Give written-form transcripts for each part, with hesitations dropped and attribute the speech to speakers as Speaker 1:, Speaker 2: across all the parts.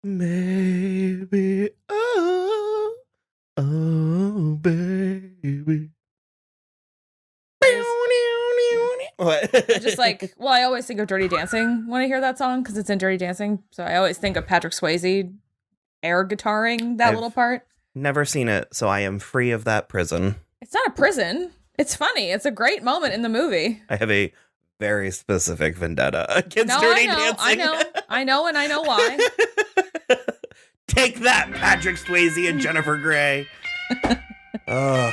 Speaker 1: Maybe, oh, baby. What?
Speaker 2: I always think of Dirty Dancing when I hear that song because it's in Dirty Dancing. So I always think of Patrick Swayze air guitaring that little part.
Speaker 1: Never seen it, so I am free of that prison.
Speaker 2: It's not a prison. It's funny. It's a great moment in the movie.
Speaker 1: I have a very specific vendetta against Dirty Dancing.
Speaker 2: I know, and I know why.
Speaker 1: Take that, Patrick Swayze and Jennifer Grey. Oh.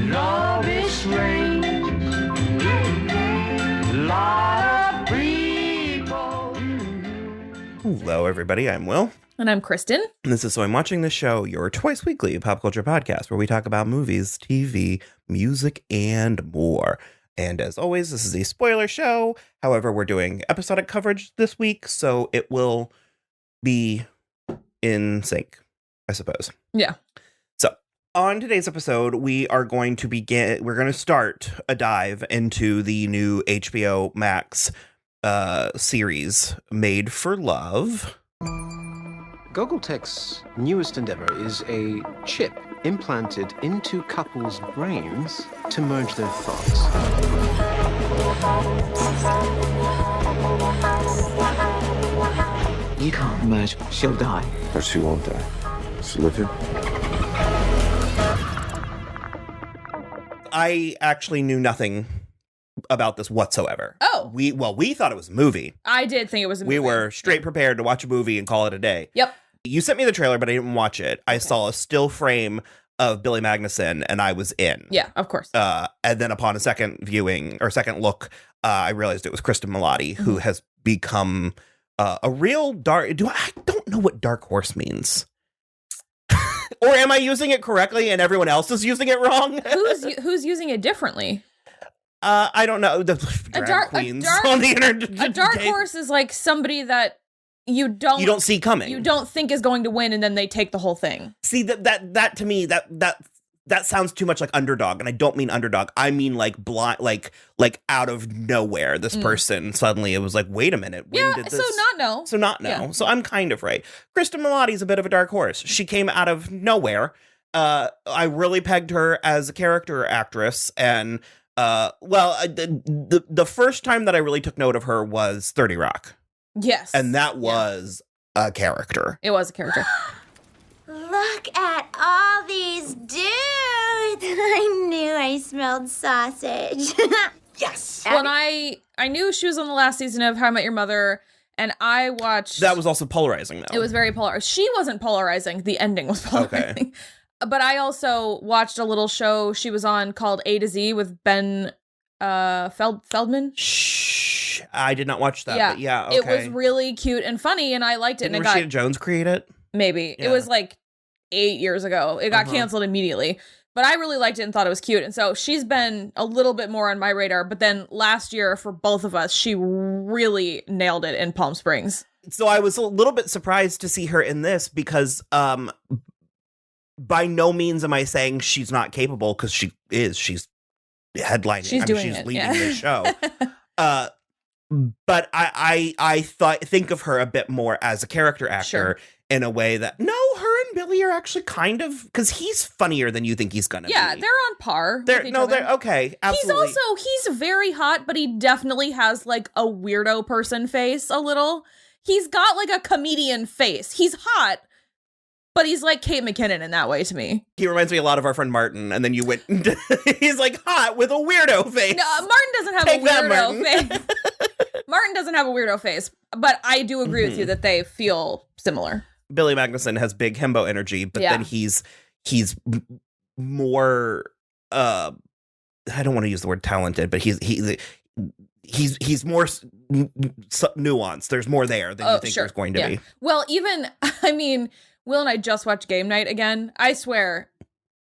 Speaker 3: Love is strange. Lot of people.
Speaker 1: Hello, everybody. I'm Will.
Speaker 2: And I'm Kristin.
Speaker 1: And this is So I'm Watching the Show, your twice weekly pop culture podcast where we talk about movies, TV, music, and more. And as always, this is a spoiler show. However, we're doing episodic coverage this week, so it will be in sync, I suppose.
Speaker 2: Yeah.
Speaker 1: So on today's episode, we're going to start a dive into the new HBOMax series, Made for Love.
Speaker 4: Goggletech's newest endeavor is a chip implanted into couples' brains to merge their thoughts.
Speaker 5: You can't merge. She'll die.
Speaker 6: Or she won't die. She'll live here.
Speaker 1: I actually knew nothing about this whatsoever.
Speaker 2: Oh.
Speaker 1: We thought it was a movie.
Speaker 2: I did think it was a movie.
Speaker 1: We were straight prepared to watch a movie and call it a day.
Speaker 2: Yep.
Speaker 1: You sent me the trailer, but I didn't watch it. I saw a still frame of Billy Magnussen, and I was in.
Speaker 2: Yeah, of course.
Speaker 1: And then upon a second viewing, or second look, I realized it was Cristin Milioti, who has become a real dark... I don't know what dark horse means. Or am I using it correctly and everyone else is using it wrong?
Speaker 2: Who's using it differently?
Speaker 1: I don't know. The drag queens on the internet.
Speaker 2: A dark horse is like somebody that you don't
Speaker 1: see coming.
Speaker 2: You don't think is going to win, and then they take the whole thing.
Speaker 1: See, that to me, that sounds too much like underdog, and I don't mean underdog. I mean like blind, like out of nowhere, this person suddenly it was like, wait a minute, when did this?
Speaker 2: So not know.
Speaker 1: Yeah. So I'm kind of right. Cristin Milioti's a bit of a dark horse. She came out of nowhere. I really pegged her as a character actress, and the first time that I really took note of her was 30 Rock.
Speaker 2: Yes.
Speaker 1: And that was a character.
Speaker 2: It was a character.
Speaker 7: Look at all these dudes. I knew I smelled sausage.
Speaker 5: Yes.
Speaker 2: Well, and I knew she was on the last season of How I Met Your Mother, and I watched...
Speaker 1: That was also polarizing, though.
Speaker 2: It was very polarizing. She wasn't polarizing. The ending was polarizing. Okay. But I also watched a little show she was on called A to Z with Ben Feldman.
Speaker 1: Shh. I did not watch that.
Speaker 2: Yeah,
Speaker 1: but yeah, okay.
Speaker 2: It was really cute and funny, and I liked it.
Speaker 1: Didn't Rashida Jones create it?
Speaker 2: Maybe.
Speaker 1: Yeah.
Speaker 2: It was like 8 years ago. It got canceled immediately. But I really liked it and thought it was cute. And so she's been a little bit more on my radar. But then last year, for both of us, she really nailed it in Palm Springs.
Speaker 1: So I was a little bit surprised to see her in this because by no means am I saying she's not capable, because she is. She's headlining. She's leading the show. But I think of her a bit more as a character actor in a way that, no, her and Billy are actually kind of, because he's funnier than you think he's gonna be.
Speaker 2: Yeah, they're on par. They're
Speaker 1: okay, absolutely.
Speaker 2: He's very hot, but he definitely has like a weirdo person face a little. He's got like a comedian face. He's hot, but he's like Kate McKinnon in that way to me. He
Speaker 1: reminds me a lot of our friend Martin, and then you went, he's like hot with a weirdo face.
Speaker 2: No, Martin doesn't have a weirdo face. Martin doesn't have a weirdo face, but I do agree with you that they feel similar.
Speaker 1: Billy Magnussen has big himbo energy, but then he's more, I don't want to use the word talented, but he's more nuanced. There's more there than you think there's going to be.
Speaker 2: Well, Will and I just watched Game Night again. I swear,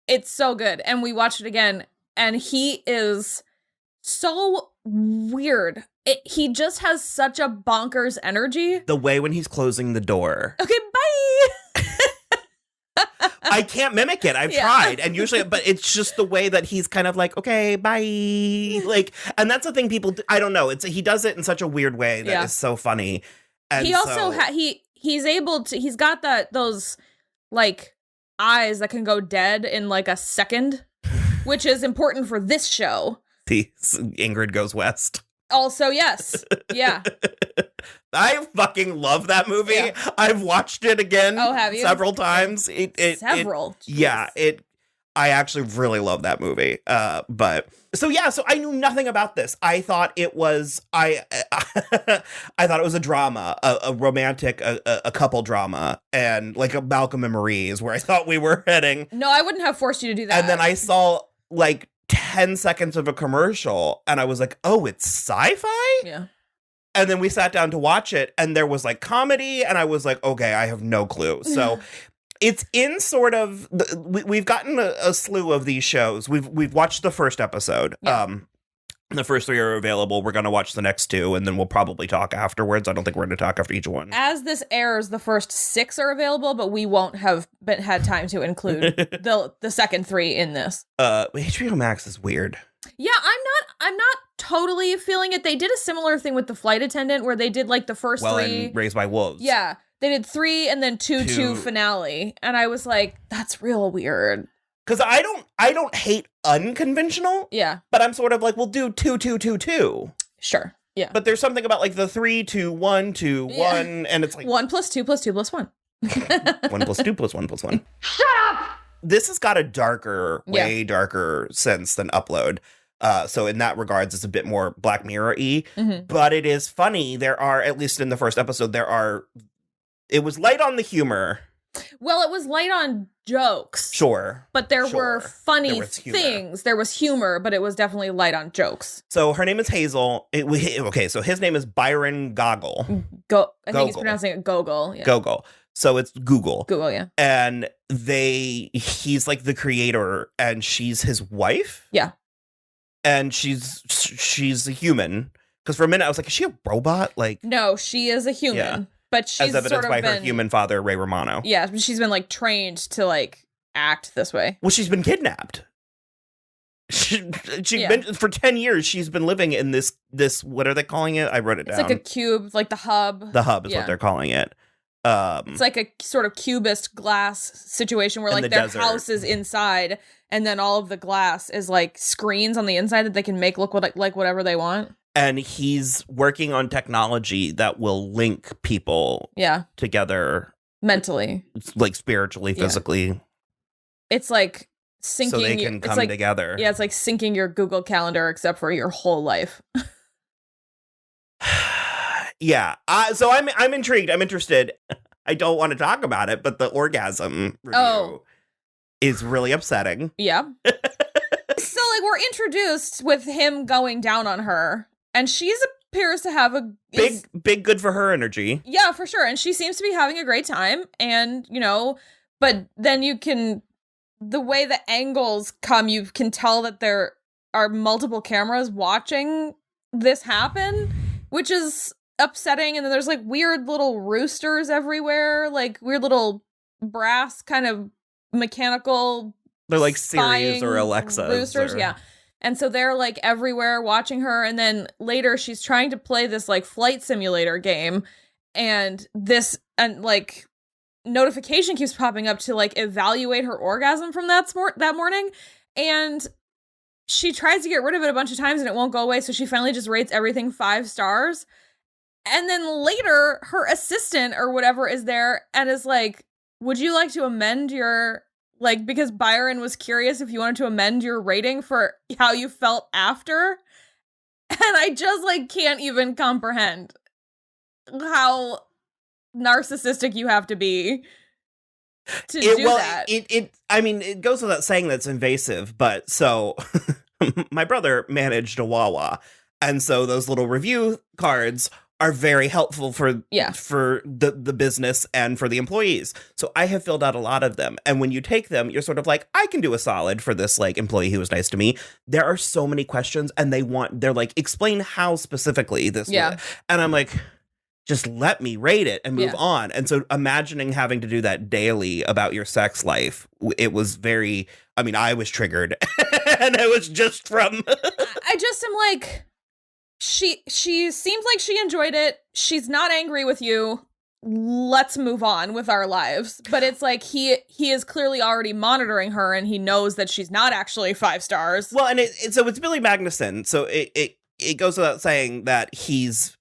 Speaker 2: it's so good. And we watched it again, and he is so weird. He just has such a bonkers energy.
Speaker 1: The way when he's closing the door.
Speaker 2: Okay, bye!
Speaker 1: I can't mimic it. I've tried. And usually, but it's just the way that he's kind of like, okay, bye. Like, and that's the thing people do. I don't know. He does it in such a weird way that is so funny. And
Speaker 2: he also, he's able to, he's got those like eyes that can go dead in like a second, which is important for this show.
Speaker 1: Ingrid Goes West.
Speaker 2: Also, yes. Yeah.
Speaker 1: I fucking love that movie. Yeah. I've watched it again several times.
Speaker 2: Several.
Speaker 1: I actually really love that movie. So I knew nothing about this. I thought it was I thought it was a drama, a romantic, a couple drama, and like a Malcolm and Marie is where I thought we were heading.
Speaker 2: No, I wouldn't have forced you to do that.
Speaker 1: And then I saw like 10 seconds of a commercial and I was like, oh, it's sci-fi?
Speaker 2: Yeah.
Speaker 1: And then we sat down to watch it and there was like comedy and I was like, okay, I have no clue. So it's in sort of, we've gotten a slew of these shows. We've watched the first episode. Yeah. The first 3 are available. We're going to watch the next 2 and then we'll probably talk afterwards. I don't think we're going to talk after each one.
Speaker 2: As this airs, the first 6 are available, but we won't have had time to include the second 3 in this.
Speaker 1: HBOMax is weird.
Speaker 2: Yeah, I'm not totally feeling it. They did a similar thing with The Flight Attendant where they did like the first 3.
Speaker 1: And Raised by Wolves.
Speaker 2: Yeah. They did 3 and then 2 finale. And I was like, that's real weird.
Speaker 1: Because I don't hate unconventional.
Speaker 2: Yeah.
Speaker 1: But I'm sort of like, we'll do 2, 2, 2, 2.
Speaker 2: Sure. Yeah.
Speaker 1: But there's something about like the 3, 2, 1, 2, 1, and it's like
Speaker 2: 1 + 2 + 2 + 1.
Speaker 1: 1 + 2 + 1 + 1.
Speaker 3: Shut up!
Speaker 1: This has got a darker, way darker sense than Upload. So in that regards, it's a bit more Black Mirror-y. Mm-hmm. But it is funny. There are, at least in the first episode, it was light on the humor.
Speaker 2: Well, it was light on jokes.
Speaker 1: Sure.
Speaker 2: But there were funny things. There was humor, but it was definitely light on jokes.
Speaker 1: So her name is Hazel. So his name is Byron Goggle.
Speaker 2: I think he's pronouncing it Gogol. Yeah.
Speaker 1: Gogol. So it's Google.
Speaker 2: Google, yeah.
Speaker 1: And he's like the creator and she's his wife.
Speaker 2: Yeah.
Speaker 1: And she's a human. Because for a minute I was like, is she a robot? Like,
Speaker 2: no, she is a human. Yeah. But she's
Speaker 1: as evidenced by her human father, Ray Romano.
Speaker 2: Yeah, she's been like trained to like act this way.
Speaker 1: Well, she's been kidnapped. Been for 10 years. She's been living in this. What are they calling it? I wrote it down.
Speaker 2: It's like a cube, like the hub.
Speaker 1: The hub is what they're calling it.
Speaker 2: It's like a sort of cubist glass situation where like their house is inside, and then all of the glass is like screens on the inside that they can make look like whatever they want.
Speaker 1: And he's working on technology that will link people together.
Speaker 2: Mentally.
Speaker 1: Like spiritually, physically.
Speaker 2: It's like syncing.
Speaker 1: So they can come together.
Speaker 2: Yeah, it's like syncing your Google Calendar except for your whole life.
Speaker 1: Yeah. So I'm intrigued. I'm interested. I don't want to talk about it, but the orgasm review is really upsetting.
Speaker 2: Yeah. So like we're introduced with him going down on her. And she appears to have a
Speaker 1: big good for her energy.
Speaker 2: Yeah, for sure. And she seems to be having a great time. And, but then the way the angles come, you can tell that there are multiple cameras watching this happen, which is upsetting. And then there's like weird little roosters everywhere, like weird little brass kind of mechanical.
Speaker 1: They're like Siri's or Alexa's.
Speaker 2: Roosters, yeah. And so they're like everywhere watching her. And then later she's trying to play this like flight simulator game. And like notification keeps popping up to like evaluate her orgasm from that morning. And she tries to get rid of it a bunch of times and it won't go away. So she finally just rates everything 5 stars. And then later her assistant or whatever is there and is like, would you like to amend your... Like, because Byron was curious if you wanted to amend your rating for how you felt after. And I just, like, can't even comprehend how narcissistic you have to be to do that.
Speaker 1: It goes without saying that's invasive, but so my brother managed a Wawa. And so those little review cards are very helpful for the business and for the employees. So I have filled out a lot of them. And when you take them, you're sort of like, I can do a solid for this like employee who was nice to me. There are so many questions and they're like, explain how specifically this.
Speaker 2: Yeah.
Speaker 1: And I'm like, just let me rate it and move
Speaker 2: Yeah.
Speaker 1: on. And so imagining having to do that daily about your sex life, it was very, I mean, I was triggered and it was just from.
Speaker 2: I just am like, she seems like she enjoyed it. She's not angry with you. Let's move on with our lives. But it's like he is clearly already monitoring her and he knows that she's not actually 5 stars.
Speaker 1: Well, and so it's Billy Magnussen. So it goes without saying that he's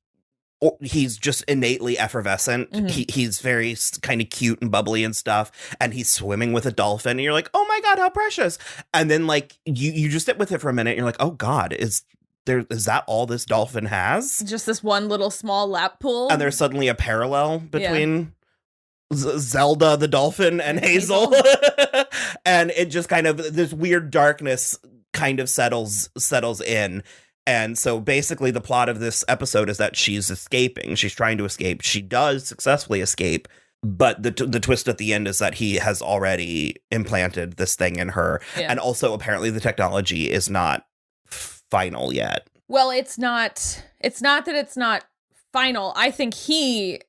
Speaker 1: just innately effervescent.
Speaker 2: Mhm.
Speaker 1: He's very kind of cute and bubbly and stuff. And he's swimming with a dolphin. And you're like, oh my God, how precious. And then like you just sit with it for a minute. And you're like, oh God, is that all this dolphin has?
Speaker 2: Just this one little small lap pool.
Speaker 1: And there's suddenly a parallel between Zelda the dolphin and Hazel. And it just kind of, this weird darkness kind of settles in. And so basically the plot of this episode is that she's escaping. She's trying to escape. She does successfully escape. But the twist at the end is that he has already implanted this thing in her.
Speaker 2: Yeah.
Speaker 1: And also apparently the technology is not final yet.
Speaker 2: Well, it's not that it's not final. I think he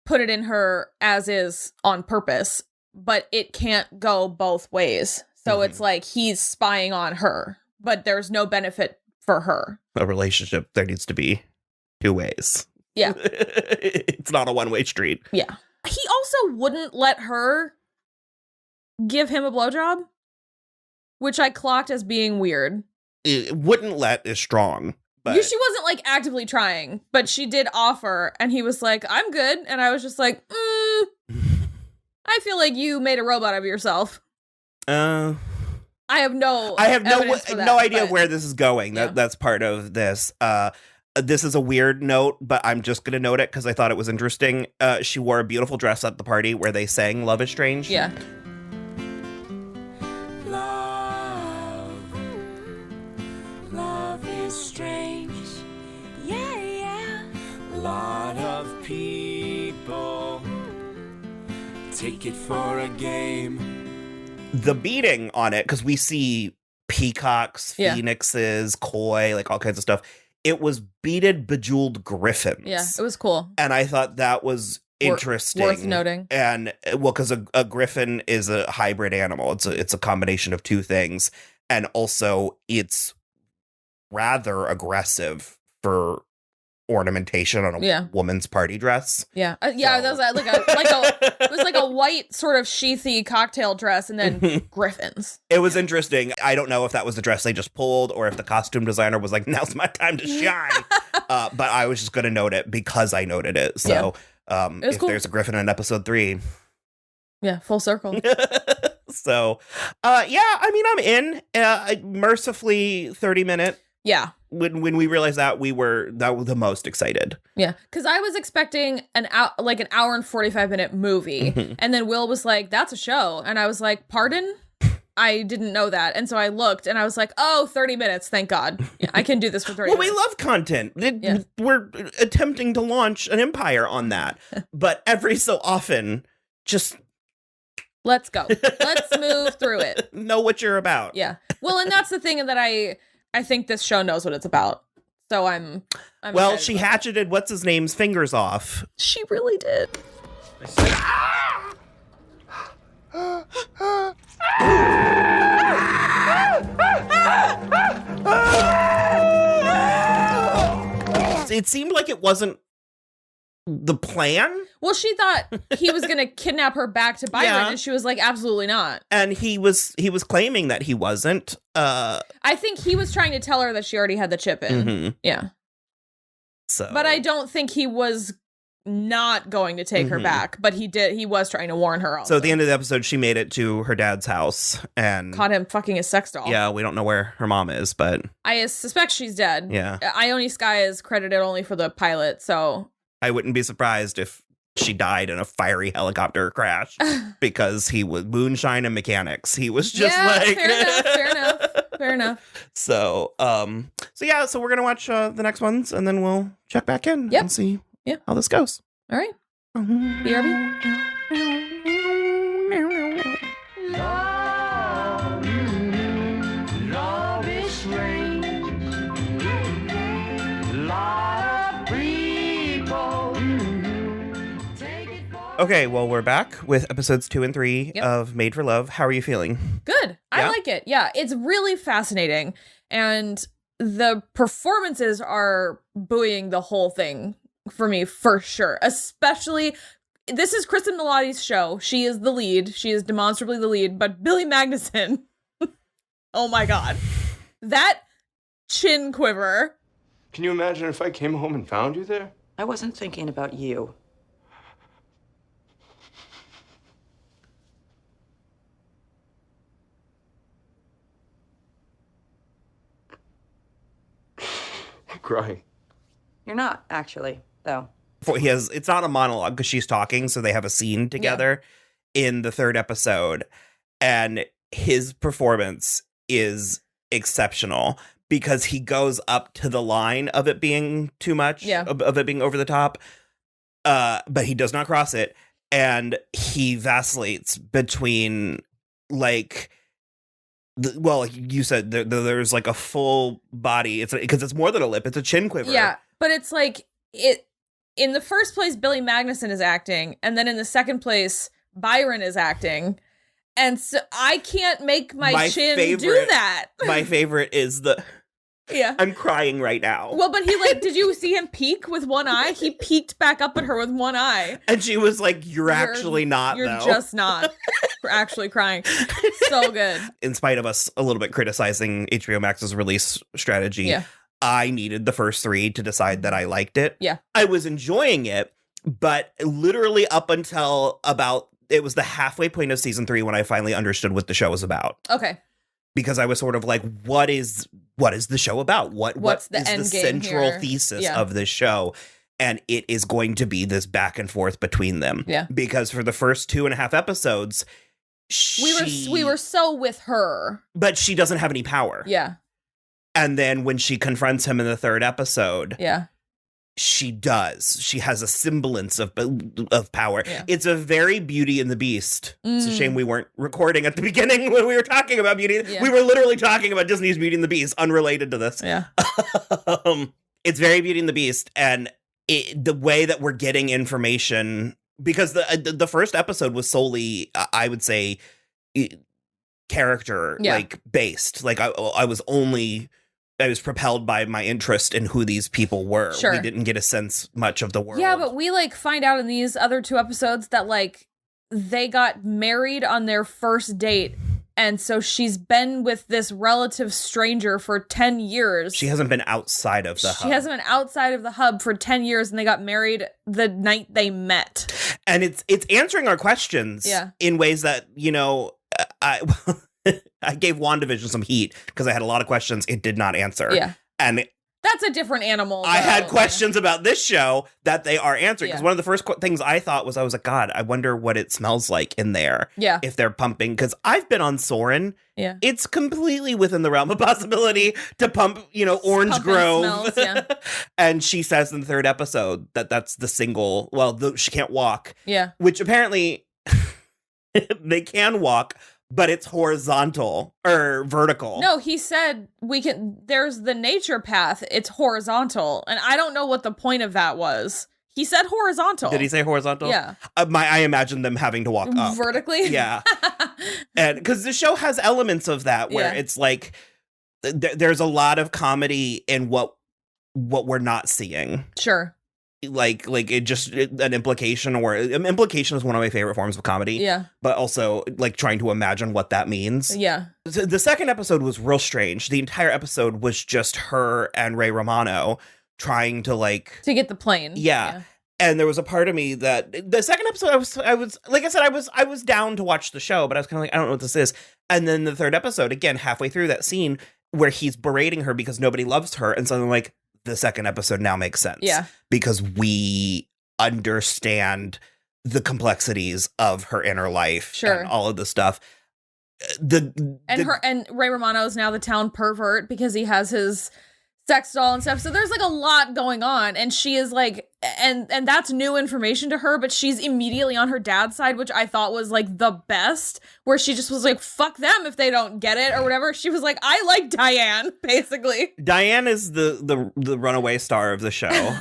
Speaker 2: put it in her as is on purpose, but it can't go both ways. So it's like he's spying on her, but there's no benefit for her.
Speaker 1: A relationship, there needs to be 2 ways.
Speaker 2: Yeah.
Speaker 1: It's not a one-way street.
Speaker 2: Yeah. He also wouldn't let her give him a blowjob, which I clocked as being weird.
Speaker 1: It wouldn't let is strong. But
Speaker 2: She wasn't like actively trying, but she did offer, and he was like, I'm good. And I was just like, I feel like you made a robot of yourself. I have no evidence for that,
Speaker 1: no idea
Speaker 2: but-
Speaker 1: where this is going.
Speaker 2: Yeah.
Speaker 1: That's part of this. This is a weird note, but I'm just going to note it because I thought it was interesting. She wore a beautiful dress at the party where they sang Love is Strange.
Speaker 2: Yeah.
Speaker 3: Love is strange. Yeah. Lot of people take it for a game.
Speaker 1: The beating on it, because we see peacocks,
Speaker 2: Yeah.
Speaker 1: phoenixes, koi, like all kinds of stuff. It was beaded, bejeweled griffins.
Speaker 2: Yeah. It was cool.
Speaker 1: And I thought that was interesting.
Speaker 2: Worth noting.
Speaker 1: And well, because a griffin is a hybrid animal. It's a combination of 2 things. And also it's rather aggressive for ornamentation on a woman's party dress.
Speaker 2: Yeah. That was it was like a white sort of sheathy cocktail dress and then griffins.
Speaker 1: It was interesting. I don't know if that was the dress they just pulled or if the costume designer was like, now's my time to shine. But I was just going to note it because I noted it. So if
Speaker 2: cool.
Speaker 1: there's a griffin in episode 3.
Speaker 2: Yeah. Full circle.
Speaker 1: So, I mean, I'm in. Mercifully 30-minute.
Speaker 2: Yeah.
Speaker 1: When we realized that, we were the most excited.
Speaker 2: Yeah, because I was expecting an hour and 45-minute movie, and then Will was like, "That's a show," and I was like, "Pardon? I didn't know that." And so I looked, and I was like, "Oh, 30 minutes! Thank God, yeah, I can do this for 30
Speaker 1: Well,
Speaker 2: minutes."
Speaker 1: we love content. We're attempting to launch an empire on that, but every so often, just
Speaker 2: let's go. Let's move through it.
Speaker 1: Know what you're about.
Speaker 2: Yeah. Well, and that's the thing that I think this show knows what it's about. So I'm
Speaker 1: well,
Speaker 2: excited
Speaker 1: she
Speaker 2: about
Speaker 1: hatcheted what's his name's fingers off.
Speaker 2: it. She really did.
Speaker 1: It seemed like it wasn't the plan.
Speaker 2: Well, she thought he was going to kidnap her back to Byron,
Speaker 1: Yeah.
Speaker 2: and she was like, absolutely not.
Speaker 1: And he was claiming that he wasn't.
Speaker 2: I think he was trying to tell her that she already had the chip in.
Speaker 1: Mhm.
Speaker 2: Yeah.
Speaker 1: So,
Speaker 2: But I don't think he was not going to take her back, but he was trying to warn her also.
Speaker 1: So at the end of the episode, she made it to her dad's house and
Speaker 2: caught him fucking his sex doll.
Speaker 1: Yeah, we don't know where her mom is, but
Speaker 2: I suspect she's dead.
Speaker 1: Yeah.
Speaker 2: Ione Sky is credited only for the pilot, so
Speaker 1: I wouldn't be surprised if she died in a fiery helicopter crash because he was moonshine and mechanics. He was just like
Speaker 2: fair enough.
Speaker 1: So so we're gonna watch the next ones and then we'll check back in and see how this goes.
Speaker 2: All right. BRB.
Speaker 3: Love is strange. Lot of people
Speaker 1: Okay, well, we're back with episodes 2 and 3 of Made for Love. How are you feeling?
Speaker 2: Good. I
Speaker 1: Yeah?
Speaker 2: like it. Yeah, it's really fascinating. And the performances are buoying the whole thing for me, for sure. Especially, this is Cristin Milioti's show. She is the lead. She is demonstrably the lead. But Billy Magnussen, oh my God. That chin quiver.
Speaker 6: Can you imagine if I came home and found you there?
Speaker 8: I wasn't thinking about you.
Speaker 6: I'm crying.
Speaker 8: You're not, actually, though.
Speaker 1: It's not a monologue because she's talking, so they have a scene together in the 3rd episode, and his performance is exceptional because he goes up to the line of it being too much, of it being over the top, but he does not cross it, and he vacillates between, like, like you said, there's like a full body. It's because it's more than a lip; it's a chin quiver.
Speaker 2: Yeah, but it's like it. In the first place, Billy Magnussen is acting, and then in the second place, Byron is acting, and so I can't make my chin do that.
Speaker 1: My favorite is I'm crying right now.
Speaker 2: Well, but he did you see him peek with one eye? He peeked back up at her with one eye.
Speaker 1: And she was like, you're actually not,
Speaker 2: You're
Speaker 1: though.
Speaker 2: just not actually crying. So good.
Speaker 1: In spite of us a little bit criticizing HBOMax's release strategy, I needed the first 3 to decide that I liked it.
Speaker 2: Yeah.
Speaker 1: I was enjoying it, but literally up until it was the halfway point of season 3 when I finally understood what the show was about.
Speaker 2: Okay.
Speaker 1: Because I was sort of like, what is the show about?
Speaker 2: What's the end game
Speaker 1: central
Speaker 2: here?
Speaker 1: thesis of this show? And it is going to be this back and forth between them.
Speaker 2: Yeah.
Speaker 1: Because for the first 2.5 episodes,
Speaker 2: we were so with her.
Speaker 1: But she doesn't have any power.
Speaker 2: Yeah.
Speaker 1: And then when she confronts him in the 3rd episode, she does. She has a semblance of power. Yeah. It's a very Beauty and the Beast. It's a shame we weren't recording at the beginning when we were talking about Beauty. Yeah. We were literally talking about Disney's Beauty and the Beast, unrelated to this.
Speaker 2: Yeah.
Speaker 1: It's very Beauty and the Beast, and the way that we're getting information, because the first episode was solely, I would say, character based. Like I was propelled by my interest in who these people were.
Speaker 2: Sure.
Speaker 1: We didn't get a sense much of the world.
Speaker 2: Yeah, but we find out in these other 2 episodes that they got married on their first date. And so she's been with this relative stranger for 10 years.
Speaker 1: She hasn't been outside of the hub.
Speaker 2: She hasn't been outside of the hub for 10 years, and they got married the night they met.
Speaker 1: And it's answering our questions in ways that, I gave WandaVision some heat because I had a lot of questions it did not answer.
Speaker 2: Yeah.
Speaker 1: And
Speaker 2: that's a different animal.
Speaker 1: I had questions about this show that they are answering. Because one of the first things I thought was, I was like, God, I wonder what it smells like in there.
Speaker 2: Yeah.
Speaker 1: If they're pumping. Because I've been on Soarin'.
Speaker 2: Yeah.
Speaker 1: It's completely within the realm of possibility to pump, Orange
Speaker 2: Pump
Speaker 1: Grove.
Speaker 2: Smells,
Speaker 1: And she says in the 3rd episode that's the single, she can't walk.
Speaker 2: Yeah.
Speaker 1: Which apparently they can walk, but it's horizontal or vertical.
Speaker 2: No, he said there's the nature path. It's horizontal. And I don't know what the point of that was. He said horizontal.
Speaker 1: Did he say horizontal?
Speaker 2: Yeah.
Speaker 1: I imagine them having to walk up.
Speaker 2: Vertically?
Speaker 1: Yeah. And because the show has elements of that where it's like, there's a lot of comedy in what we're not seeing.
Speaker 2: Sure.
Speaker 1: Like it just an implication, or implication is one of my favorite forms of comedy.
Speaker 2: Yeah.
Speaker 1: But also trying to imagine what that means.
Speaker 2: Yeah.
Speaker 1: The second episode was real strange. The entire episode was just her and Ray Romano trying to
Speaker 2: get the plane.
Speaker 1: Yeah. And there was a part of me that the second episode I was like I said, I was down to watch the show, but I was kind of like, I don't know what this is. And then the 3rd episode, again, halfway through that scene where he's berating her because nobody loves her, and so I'm like, the second episode now makes sense.
Speaker 2: Yeah.
Speaker 1: Because we understand the complexities of her inner life.
Speaker 2: Sure.
Speaker 1: And all of the stuff.
Speaker 2: And Ray Romano is now the town pervert because he has his sex doll and stuff. So there's a lot going on, and she is and that's new information to her, but she's immediately on her dad's side, which I thought was the best, where she just was fuck them if they don't get it or whatever. She was like, I like Diane, basically.
Speaker 1: Diane is the runaway star of the show.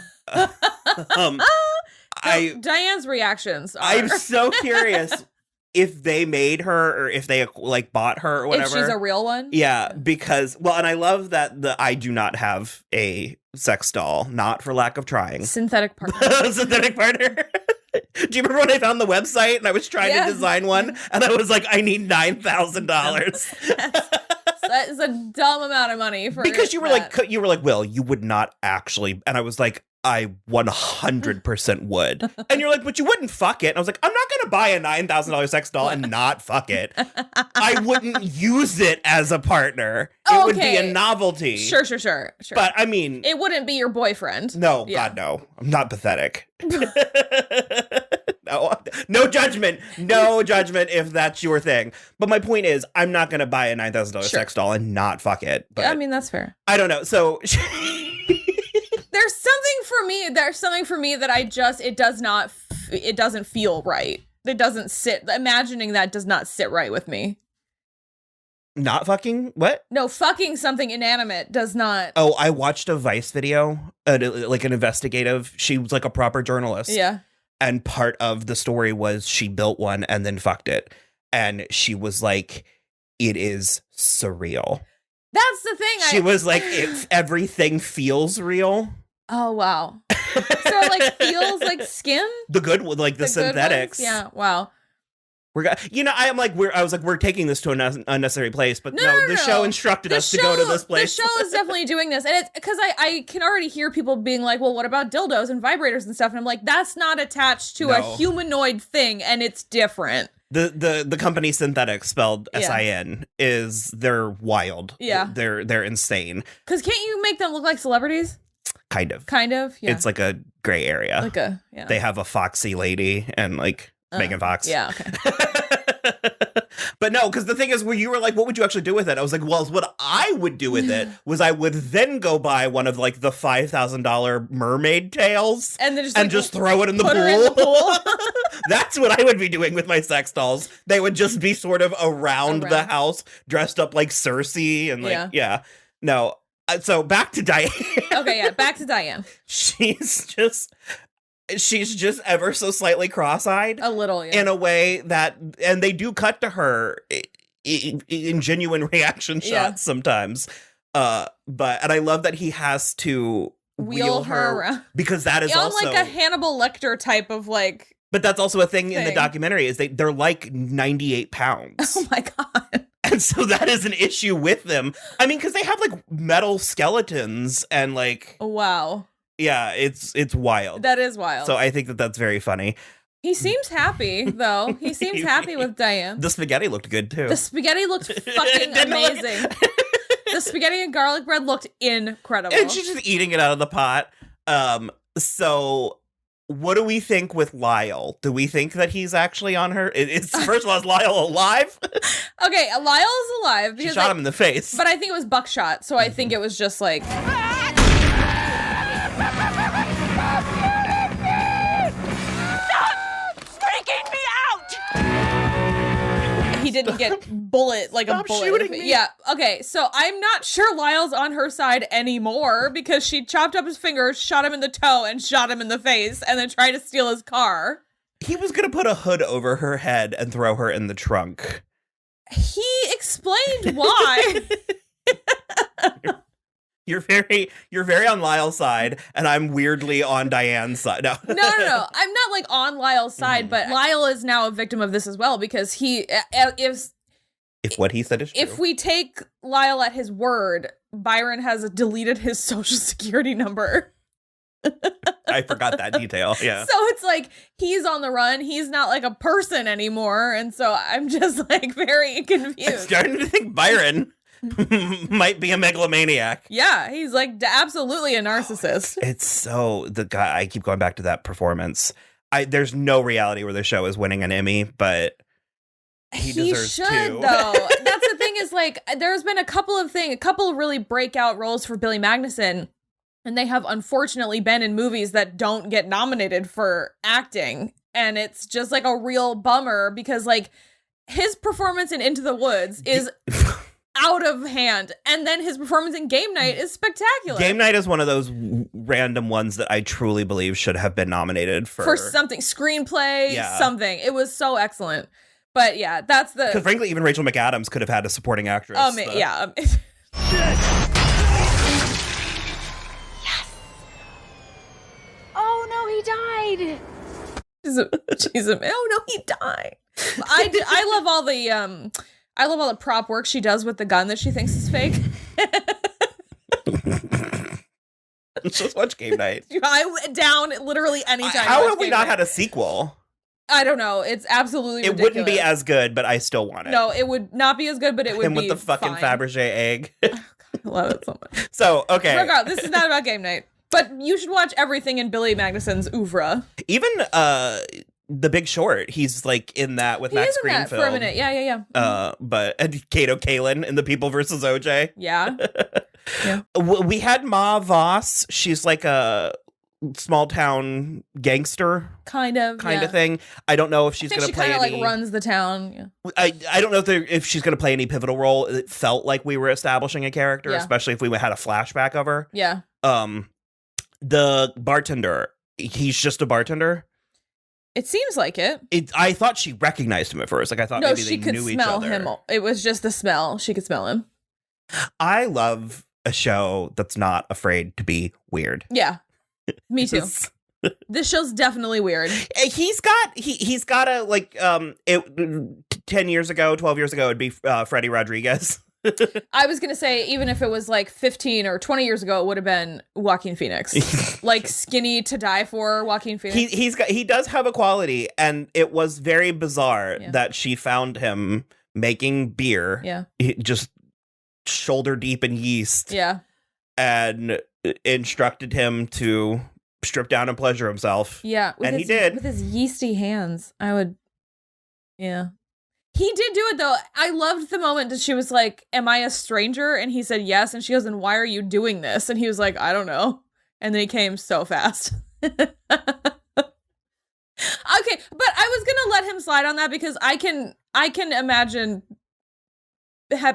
Speaker 2: Diane's reactions are...
Speaker 1: I'm so curious if they made her or if they like bought her or whatever.
Speaker 2: If she's a real one?
Speaker 1: Yeah, because, well, and I love that I do not have a sex doll, not for lack of trying.
Speaker 2: Synthetic partner.
Speaker 1: Synthetic partner. Do you remember when I found the website and I was trying to design one and I was like, I need $9,000?
Speaker 2: That is a dumb amount of money for
Speaker 1: because you were like, Will, you would not actually, and I was like, I 100% would. And you're like, but you wouldn't fuck it. And I was like, I'm not going to buy a $9,000 sex doll and not fuck it. I wouldn't use it as a partner. It would be a novelty.
Speaker 2: Sure.
Speaker 1: But I mean,
Speaker 2: it wouldn't be your boyfriend.
Speaker 1: No, God, no. I'm not pathetic. No judgment. No judgment if that's your thing. But my point is, I'm not going to buy a $9,000 sex doll and not fuck it. But
Speaker 2: I mean, that's fair.
Speaker 1: I don't know. So...
Speaker 2: There's something for me that it doesn't feel right. It doesn't sit, imagining that does not sit right with me.
Speaker 1: Not fucking? What?
Speaker 2: No, fucking something inanimate does not.
Speaker 1: Oh, I watched a Vice video, like an investigative. She was like a proper journalist.
Speaker 2: Yeah.
Speaker 1: And part of the story was she built one and then fucked it. And she was like, it is surreal.
Speaker 2: That's the thing.
Speaker 1: She was like, if everything feels real.
Speaker 2: Oh, wow. So it like feels like skin?
Speaker 1: The good one, like the synthetics.
Speaker 2: Yeah, wow.
Speaker 1: I was like, we're taking this to an unnecessary place, but no, the show instructed us to go to this place.
Speaker 2: The show is definitely doing this. And it's because I can already hear people being like, well, what about dildos and vibrators and stuff? And I'm like, that's not attached to a humanoid thing, and it's different.
Speaker 1: The company Synthetics, spelled S-I-N, they're wild.
Speaker 2: Yeah.
Speaker 1: They're insane.
Speaker 2: Because can't you make them look like celebrities?
Speaker 1: Kind of.
Speaker 2: Yeah.
Speaker 1: It's like a gray area. They have a foxy lady and like Megan Fox.
Speaker 2: Yeah, okay.
Speaker 1: But no, because the thing is, where you were like, what would you actually do with it? I was like, well, what I would do with it was I would then go buy one of like the $5,000 mermaid tails and then just throw it in the pool. That's what I would be doing with my sex dolls. They would just be sort of around the house, dressed up like Cersei and like, no. So back to Diane.
Speaker 2: Okay, yeah, back to Diane.
Speaker 1: She's just ever so slightly cross-eyed.
Speaker 2: A little, yeah.
Speaker 1: In a way that, and they do cut to her in genuine reaction shots sometimes. And I love that he has to wheel her around. Because that is also...
Speaker 2: like a Hannibal Lecter type of like...
Speaker 1: But that's also a thing in the documentary, is they're like 98 pounds.
Speaker 2: Oh my God.
Speaker 1: And so that is an issue with them. I mean, because they have like metal skeletons and like...
Speaker 2: Wow.
Speaker 1: Yeah, it's wild.
Speaker 2: That is wild.
Speaker 1: So I think that's very funny.
Speaker 2: He seems happy, though. He seems happy with Diane.
Speaker 1: The spaghetti looked good, too.
Speaker 2: The spaghetti looked fucking amazing. The spaghetti and garlic bread looked incredible.
Speaker 1: And she's just eating it out of the pot. So what do we think with Lyle? Do we think that he's actually on her? First of all, is Lyle alive?
Speaker 2: Okay, Lyle is alive.
Speaker 1: She shot him in the face.
Speaker 2: But I think it was buckshot, so I think it was just like... He didn't get a bullet.
Speaker 1: Shooting me.
Speaker 2: Yeah. Okay. So I'm not sure Lyle's on her side anymore because she chopped up his fingers, shot him in the toe, and shot him in the face, and then tried to steal his car.
Speaker 1: He was gonna put a hood over her head and throw her in the trunk.
Speaker 2: He explained why.
Speaker 1: You're very on Lyle's side, and I'm weirdly on Diane's side. No.
Speaker 2: No. I'm not like on Lyle's side, but Lyle is now a victim of this as well because if
Speaker 1: what he said is true.
Speaker 2: If we take Lyle at his word, Byron has deleted his social security number.
Speaker 1: I forgot that detail. Yeah.
Speaker 2: So it's like he's on the run. He's not like a person anymore, and so I'm just like very confused.
Speaker 1: I'm starting to think Byron might be a megalomaniac.
Speaker 2: Yeah, he's like absolutely a narcissist.
Speaker 1: It's so the guy. I keep going back to that performance. There's no reality where the show is winning an Emmy, but he deserves
Speaker 2: should
Speaker 1: two.
Speaker 2: Though. That's the thing is like there's been a couple of really breakout roles for Billy Magnussen, and they have unfortunately been in movies that don't get nominated for acting, and it's just like a real bummer because like his performance in Into the Woods is. out of hand. And then his performance in Game Night is spectacular.
Speaker 1: Game Night is one of those random ones that I truly believe should have been nominated for
Speaker 2: something. Screenplay,
Speaker 1: Yeah.
Speaker 2: something. It was so excellent. But yeah, that's the...
Speaker 1: Because frankly, even Rachel McAdams could have had a supporting actress.
Speaker 2: Yeah.
Speaker 7: Oh no, he died.
Speaker 2: Oh no, he died. I love all the prop work she does with the gun that she thinks is fake.
Speaker 1: Let's just watch Game Night.
Speaker 2: I went down literally anytime.
Speaker 1: How have we not had a sequel?
Speaker 2: I don't know. It's absolutely ridiculous.
Speaker 1: It wouldn't be as good, but I still want it.
Speaker 2: No, it would not be as good, but it would
Speaker 1: and
Speaker 2: be
Speaker 1: with the fucking
Speaker 2: fine.
Speaker 1: Fabergé egg.
Speaker 2: Oh, God, I love it so much.
Speaker 1: So, okay.
Speaker 2: Regardless, this is not about Game Night. But you should watch everything in Billy Magnussen's oeuvre.
Speaker 1: Even The Big Short, he's like in that with Max
Speaker 2: He is in that
Speaker 1: Greenfield.
Speaker 2: for a minute. Yeah.
Speaker 1: And Kato Kalin in The People versus OJ.
Speaker 2: Yeah. Yeah.
Speaker 1: We had Ma Voss. She's like a small town gangster
Speaker 2: Kind of
Speaker 1: thing. I don't know if
Speaker 2: I
Speaker 1: she's
Speaker 2: think
Speaker 1: going
Speaker 2: she
Speaker 1: to play
Speaker 2: kind of
Speaker 1: any...
Speaker 2: like runs the town. Yeah.
Speaker 1: I don't know if she's going to play any pivotal role. It felt like we were establishing a character,
Speaker 2: Yeah.
Speaker 1: especially if we had a flashback of her.
Speaker 2: Yeah.
Speaker 1: The bartender, he's just a bartender.
Speaker 2: It seems like it.
Speaker 1: I thought she recognized him at first. Like I thought
Speaker 2: No,
Speaker 1: maybe
Speaker 2: she
Speaker 1: they
Speaker 2: could
Speaker 1: knew each
Speaker 2: smell
Speaker 1: other.
Speaker 2: him. It was just the smell. She could smell him.
Speaker 1: I love a show that's not afraid to be weird.
Speaker 2: Yeah. Me too. This show's definitely weird.
Speaker 1: He's got a like 10 years ago, 12 years ago, it'd be Freddie Rodriguez.
Speaker 2: I was going to say, even if it was like 15 or 20 years ago, it would have been Joaquin Phoenix. Like skinny to die for Joaquin Phoenix.
Speaker 1: He does have a quality, and it was very bizarre
Speaker 2: Yeah.
Speaker 1: that she found him making beer.
Speaker 2: Yeah.
Speaker 1: Just shoulder deep in yeast.
Speaker 2: Yeah.
Speaker 1: And instructed him to strip down and pleasure himself.
Speaker 2: Yeah.
Speaker 1: And he did.
Speaker 2: With his yeasty hands. Yeah. He did do it, though. I loved the moment that she was like, am I a stranger? And he said yes. And she goes, then why are you doing this? And he was like, I don't know. And then he came so fast. Okay, but I was going to let him slide on that because I can imagine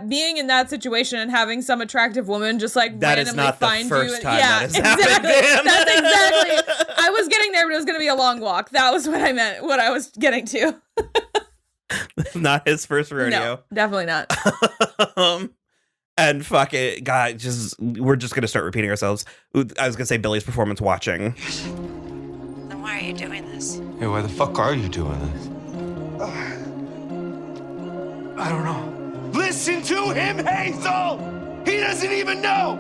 Speaker 2: being in that situation and having some attractive woman just like
Speaker 1: That
Speaker 2: randomly
Speaker 1: is not the
Speaker 2: find
Speaker 1: first
Speaker 2: you.
Speaker 1: time
Speaker 2: Yeah,
Speaker 1: that has happened
Speaker 2: exactly.
Speaker 1: to him.
Speaker 2: That's exactly. I was getting there, but it was going to be a long walk. That was what I meant. What I was getting to.
Speaker 1: Not his first rodeo.
Speaker 2: No, definitely not.
Speaker 1: And fuck it, God, we're just gonna start repeating ourselves. I was gonna say Billy's performance watching.
Speaker 9: Then why are you doing this?
Speaker 6: Hey, why the fuck are you doing this? I don't know. Listen to him, Hazel! He doesn't even know!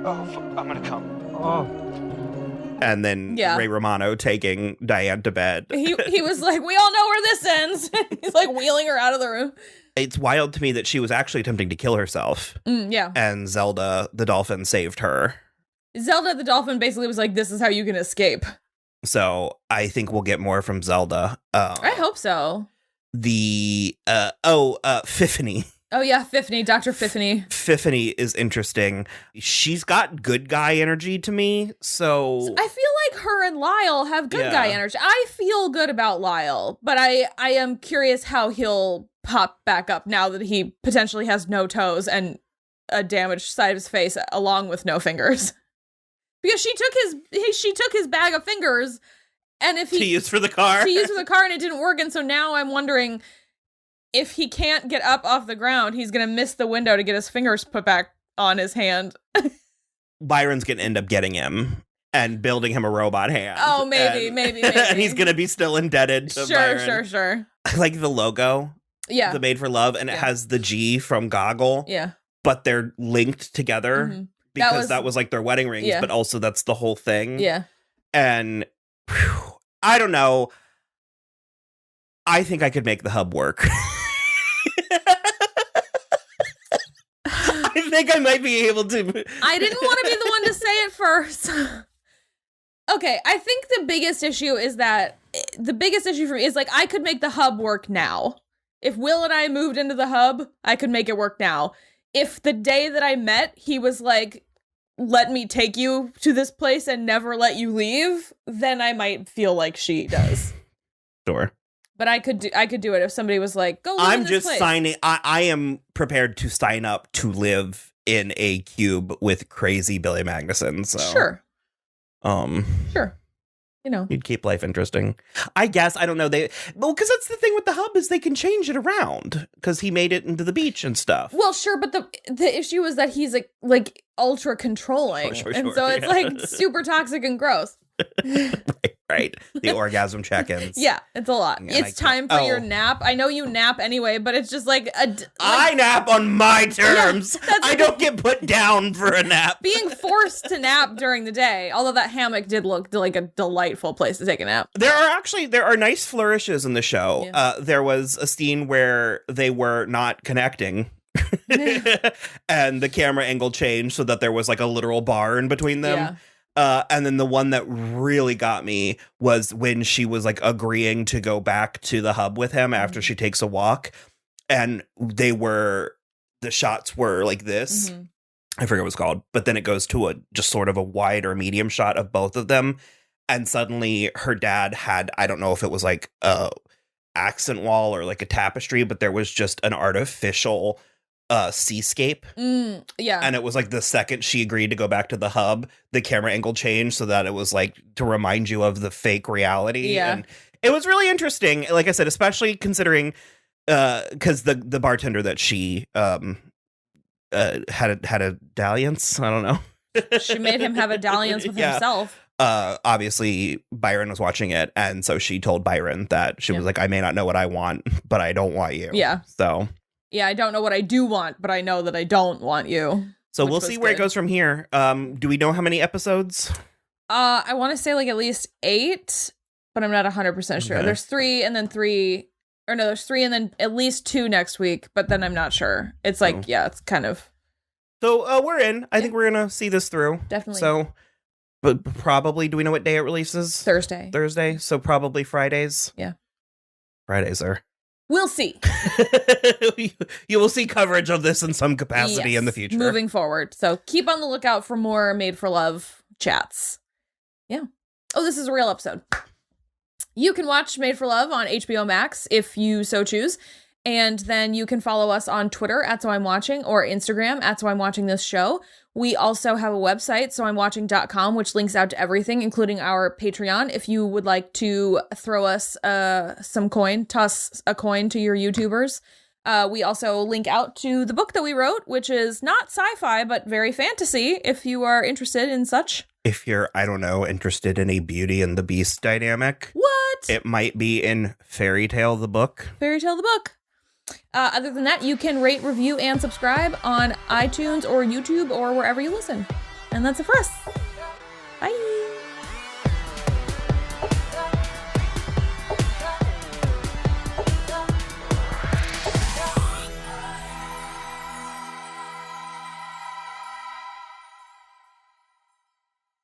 Speaker 6: Oh, fuck, I'm gonna come. Oh.
Speaker 1: And then
Speaker 2: Yeah.
Speaker 1: Ray Romano taking Diane to bed.
Speaker 2: He was like, we all know where this ends. He's like wheeling her out of the room.
Speaker 1: It's wild to me that she was actually attempting to kill herself.
Speaker 2: Yeah.
Speaker 1: And Zelda the dolphin saved her.
Speaker 2: Zelda the dolphin basically was like, this is how you can escape.
Speaker 1: So I think we'll get more from Zelda.
Speaker 2: I hope so.
Speaker 1: Fiffany.
Speaker 2: Oh yeah, Fiffany, Dr. Fiffany.
Speaker 1: Fiffany is interesting. She's got good guy energy to me, so
Speaker 2: I feel like her and Lyle have good
Speaker 1: Yeah.
Speaker 2: guy energy. I feel good about Lyle, but I am curious how he'll pop back up now that he potentially has no toes and a damaged side of his face along with no fingers. Because she took his bag of fingers and if he
Speaker 1: to use for the car.
Speaker 2: to use for the car and it didn't work, and so now I'm wondering if he can't get up off the ground, he's gonna miss the window to get his fingers put back on his hand.
Speaker 1: Byron's gonna end up getting him and building him a robot hand.
Speaker 2: Oh, maybe.
Speaker 1: And he's gonna be still indebted to Byron.
Speaker 2: Sure.
Speaker 1: I like the logo.
Speaker 2: Yeah.
Speaker 1: The Made for Love, and it has the G from Goggle.
Speaker 2: Yeah.
Speaker 1: But they're linked together
Speaker 2: Mhm.
Speaker 1: because that was like their wedding rings,
Speaker 2: Yeah.
Speaker 1: but also that's the whole thing.
Speaker 2: Yeah.
Speaker 1: And whew, I don't know. I think I could make the hub work. I think I might be able to.
Speaker 2: I didn't want to be the one to say it first. Okay, I think the biggest issue for me is like I could make the hub work now. If Will and I moved into the hub, I could make it work now. If the day that I met, he was like, let me take you to this place and never let you leave, then I might feel like she does.
Speaker 1: Sure.
Speaker 2: But I could do it if somebody was like, go live in
Speaker 1: I'm
Speaker 2: this
Speaker 1: just
Speaker 2: place.
Speaker 1: signing. I am prepared to sign up to live in a cube with crazy Billy Magnussen. So
Speaker 2: Sure. Sure. You know.
Speaker 1: You'd keep life interesting. I guess. I don't know. Because that's the thing with the hub is they can change it around because he made it into the beach and stuff.
Speaker 2: Well, sure, but the issue is that he's like ultra controlling.
Speaker 1: Sure,
Speaker 2: and so it's like super toxic and gross.
Speaker 1: right. The orgasm check-ins.
Speaker 2: Yeah, it's a lot.
Speaker 1: And
Speaker 2: It's time for your nap. I know you nap anyway, but it's just like
Speaker 1: I nap on my terms.
Speaker 2: Yeah,
Speaker 1: I don't get put down for a nap.
Speaker 2: being forced to nap during the day. Although that hammock did look like a delightful place to take a nap.
Speaker 1: There are nice flourishes in the show.
Speaker 2: Yeah.
Speaker 1: There was a scene where they were not connecting. And the camera angle changed so that there was like a literal bar in between them.
Speaker 2: Yeah.
Speaker 1: And then the one that really got me was when she was like agreeing to go back to the hub with him after she takes a walk. And the shots were like this.
Speaker 2: Mm-hmm.
Speaker 1: I forget what it's called, but then it goes to just sort of a wide or medium shot of both of them. And suddenly her dad had, I don't know if it was like a accent wall or like a tapestry, but there was just an artificial seascape.
Speaker 2: Yeah.
Speaker 1: And it was like the second she agreed to go back to the hub, the camera angle changed so that it was like to remind you of the fake reality.
Speaker 2: Yeah.
Speaker 1: And it was really interesting. Like I said, especially considering because the bartender that she had a dalliance. I don't know.
Speaker 2: She made him have a dalliance with himself.
Speaker 1: Obviously Byron was watching it, and so she told Byron that she was like, I may not know what I want, but I don't want you.
Speaker 2: Yeah.
Speaker 1: So
Speaker 2: Yeah, I don't know what I do want, but I know that I don't want you.
Speaker 1: So we'll see where it goes from here. Do we know how many episodes?
Speaker 2: I want to say like at least 8, but I'm not 100% sure.
Speaker 1: Okay.
Speaker 2: There's 3 and then 3, or no, there's 3 and then at least 2 next week, but then I'm not sure. It's like, yeah, it's kind of.
Speaker 1: So we're in. I think we're going to see this through.
Speaker 2: Definitely.
Speaker 1: So, but probably, do we know what day it releases?
Speaker 2: Thursday.
Speaker 1: So probably Fridays.
Speaker 2: Yeah.
Speaker 1: Fridays are.
Speaker 2: We'll see.
Speaker 1: You will see coverage of this in some capacity in the future.
Speaker 2: Moving forward. So keep on the lookout for more Made for Love chats. Yeah. Oh, this is a real episode. You can watch Made for Love on HBOMax if you so choose. And then you can follow us on Twitter at So I'm Watching or Instagram at So I'm Watching This Show. We also have a website, soimwatching.com, which links out to everything, including our Patreon. If you would like to throw us some coin, toss a coin to your YouTubers. We also link out to the book that we wrote, which is not sci-fi, but very fantasy, if you are interested in such.
Speaker 1: If you're, I don't know, interested in a Beauty and the Beast dynamic.
Speaker 2: What?
Speaker 1: It might be in Fairy Tale the book.
Speaker 2: Fairy Tale the book. Other than that, you can rate, review, and subscribe on iTunes or YouTube or wherever you listen. And that's it for us. Bye.